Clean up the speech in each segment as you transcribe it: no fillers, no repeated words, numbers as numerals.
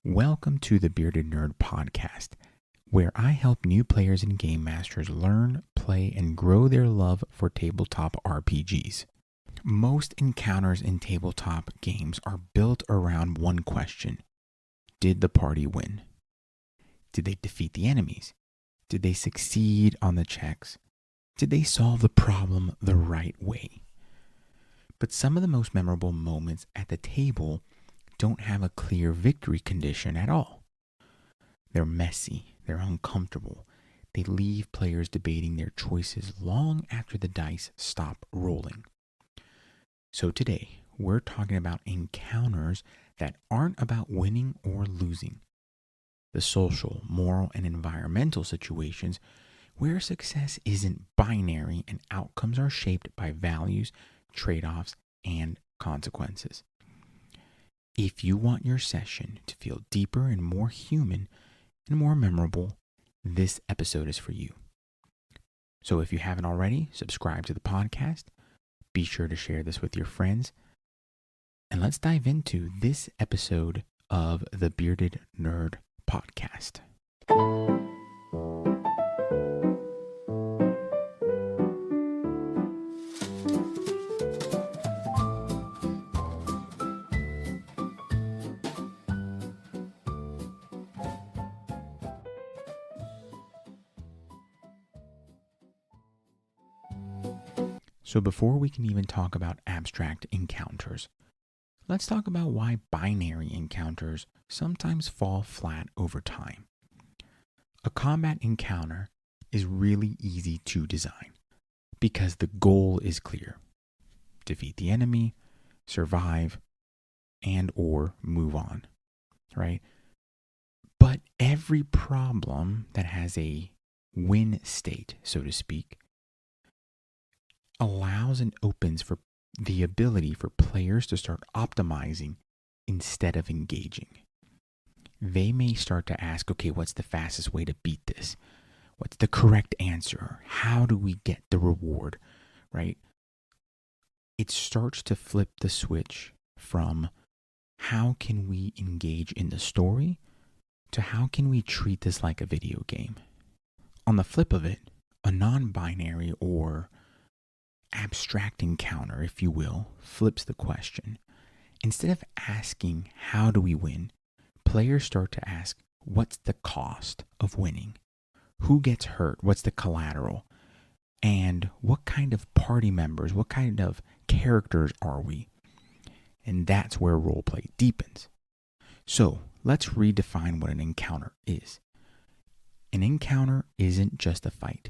Welcome to the Bearded Nerd Podcast, where I help new players and game masters learn, play, and grow their love for tabletop RPGs. Most encounters in tabletop games are built around one question. Did the party win? Did they defeat the enemies? Did they succeed on the checks? Did they solve the problem the right way? But some of the most memorable moments at the table don't have a clear victory condition at all. They're messy, they're uncomfortable, they leave players debating their choices long after the dice stop rolling. So today, we're talking about encounters that aren't about winning or losing. The social, moral, and environmental situations where success isn't binary and outcomes are shaped by values, trade-offs, and consequences. If you want your session to feel deeper and more human and more memorable, this episode is for you. So if you haven't already, subscribe to the podcast. Be sure to share this with your friends. And let's dive into this episode of the Bearded Nerd Podcast. So before we can even talk about abstract encounters, let's talk about why binary encounters sometimes fall flat over time. A combat encounter is really easy to design because the goal is clear. Defeat the enemy, survive, and or move on, right? But every problem that has a win state, so to speak, allows and opens for the ability for players to start optimizing instead of engaging. They may start to ask, okay, what's the fastest way to beat this? What's the correct answer? How do we get the reward, right? It starts to flip the switch from how can we engage in the story to how can we treat this like a video game. On the flip of it, a non-binary or abstract encounter, if you will, flips the question. Instead of asking, how do we win? Players start to ask, what's the cost of winning? Who gets hurt? What's the collateral? And what kind of party members, what kind of characters are we? And that's where roleplay deepens. So let's redefine what an encounter is. An encounter isn't just a fight.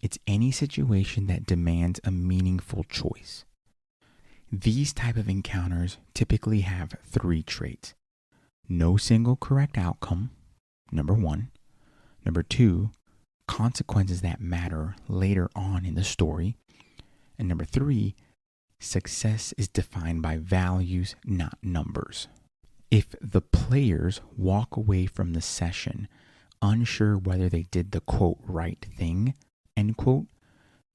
It's any situation that demands a meaningful choice. These type of encounters typically have 3 traits. No single correct outcome, number 1. Number 2, consequences that matter later on in the story. And number 3, success is defined by values, not numbers. If the players walk away from the session unsure whether they did the quote right thing, end quote,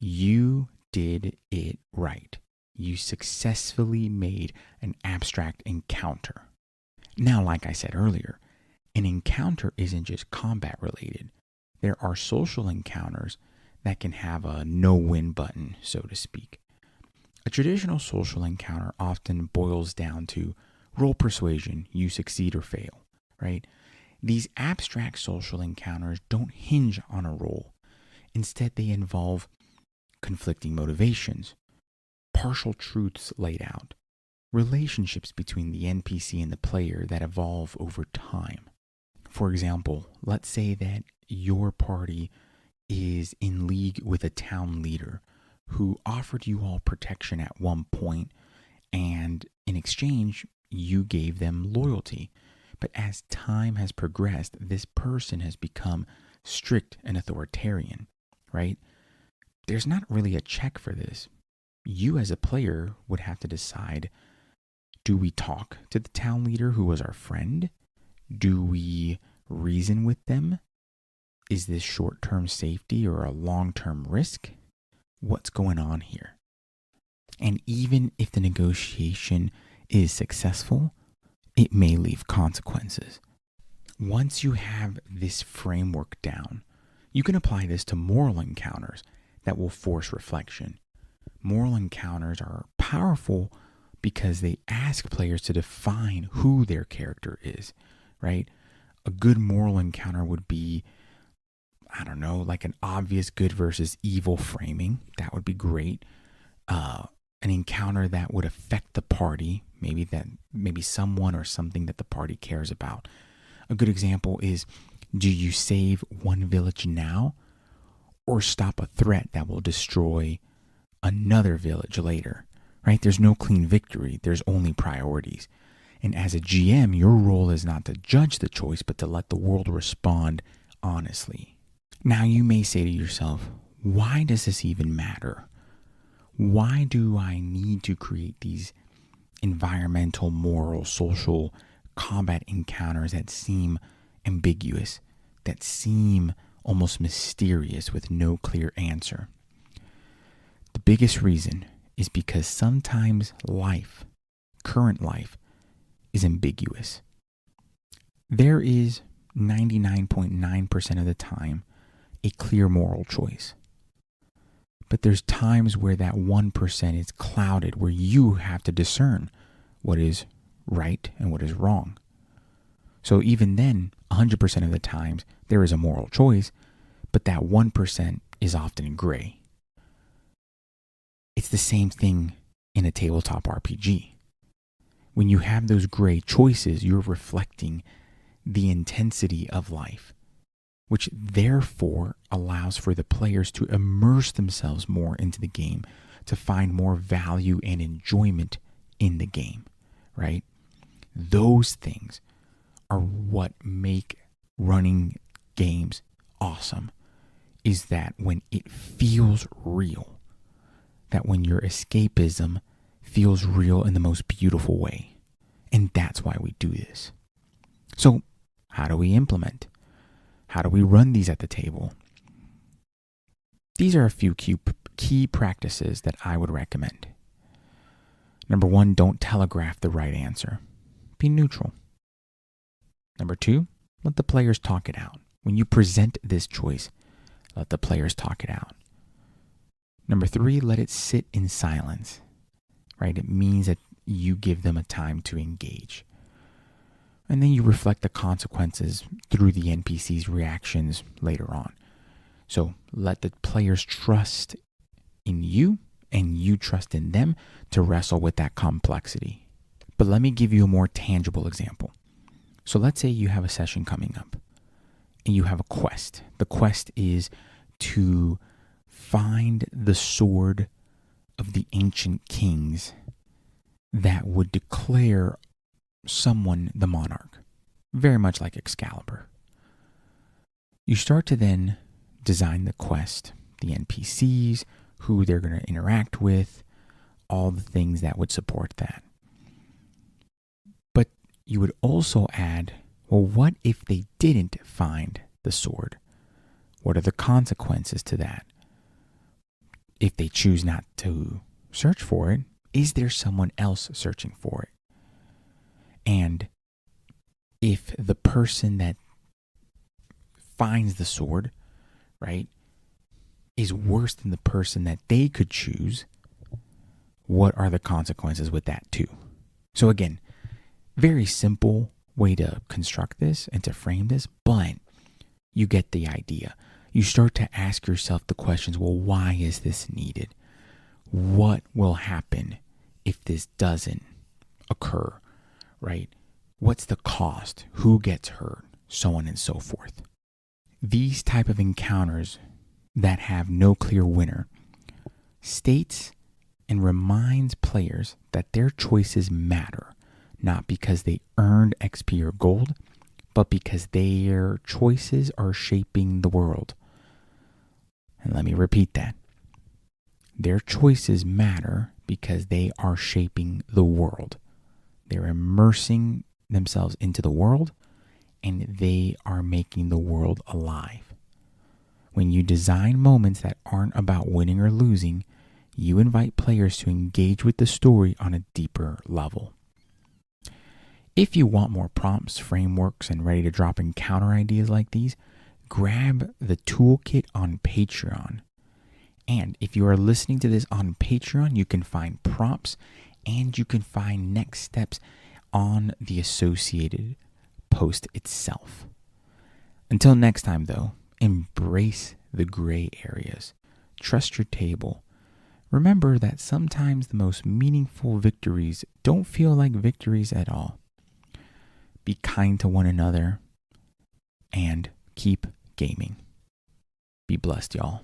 you did it right. You successfully made an abstract encounter. Now, like I said earlier, an encounter isn't just combat related. There are social encounters that can have a no-win button, so to speak. A traditional social encounter often boils down to roll persuasion, you succeed or fail, right? These abstract social encounters don't hinge on a roll. Instead, they involve conflicting motivations, partial truths laid out, relationships between the NPC and the player that evolve over time. For example, let's say that your party is in league with a town leader who offered you all protection at one point, and in exchange, you gave them loyalty. But as time has progressed, this person has become strict and authoritarian. Right? There's not really a check for this. You as a player would have to decide, do we talk to the town leader who was our friend? Do we reason with them? Is this short-term safety or a long-term risk? What's going on here? And even if the negotiation is successful, it may leave consequences. Once you have this framework down, you can apply this to moral encounters that will force reflection. Moral encounters are powerful because they ask players to define who their character is, right? A good moral encounter would be, I don't know, like an obvious good versus evil framing. That would be great. An encounter that would affect the party, maybe someone or something that the party cares about. A good example is, do you save one village now or stop a threat that will destroy another village later, right? There's no clean victory. There's only priorities. And as a GM, your role is not to judge the choice, but to let the world respond honestly. Now you may say to yourself, why does this even matter? Why do I need to create these environmental, moral, social combat encounters that seem ambiguous, that seem almost mysterious with no clear answer? The biggest reason is because sometimes life, current life, is ambiguous. There is 99.9% of the time a clear moral choice. But there's times where that 1% is clouded, where you have to discern what is right and what is wrong. So even then, 100% of the times, there is a moral choice, but that 1% is often gray. It's the same thing in a tabletop RPG. When you have those gray choices, you're reflecting the intensity of life, which therefore allows for the players to immerse themselves more into the game, to find more value and enjoyment in the game, right? Those things are what make running games awesome, is that when it feels real, that when your escapism feels real in the most beautiful way. And that's why we do this. So, how do we implement? How do we run these at the table? These are a few key practices that I would recommend. Number 1, don't telegraph the right answer. Be neutral. Number 2, let the players talk it out. When you present this choice, let the players talk it out. Number 3, let it sit in silence, right? It means that you give them a time to engage. And then you reflect the consequences through the NPC's reactions later on. So let the players trust in you and you trust in them to wrestle with that complexity. But let me give you a more tangible example. So let's say you have a session coming up and you have a quest. The quest is to find the sword of the ancient kings that would declare someone the monarch, very much like Excalibur. You start to then design the quest, the NPCs, who they're going to interact with, all the things that would support that. But you would also add, well, what if they didn't find the sword? What are the consequences to that? If they choose not to search for it, is there someone else searching for it? And if the person that finds the sword, right, is worse than the person that they could choose, what are the consequences with that too? So again, very simple way to construct this and to frame this, but you get the idea. You start to ask yourself the questions, well, why is this needed? What will happen if this doesn't occur, right? What's the cost? Who gets hurt? So on and so forth. These type of encounters that have no clear winner states and reminds players that their choices matter, not because they earned XP or gold, but because their choices are shaping the world. And let me repeat that. Their choices matter because they are shaping the world. They're immersing themselves into the world, and they are making the world alive. When you design moments that aren't about winning or losing, you invite players to engage with the story on a deeper level. If you want more prompts, frameworks, and ready to drop encounter ideas like these, grab the toolkit on Patreon. And if you are listening to this on Patreon, you can find prompts and you can find next steps on the associated post itself. Until next time, though, embrace the gray areas. Trust your table. Remember that sometimes the most meaningful victories don't feel like victories at all. Be kind to one another and keep gaming. Be blessed, y'all.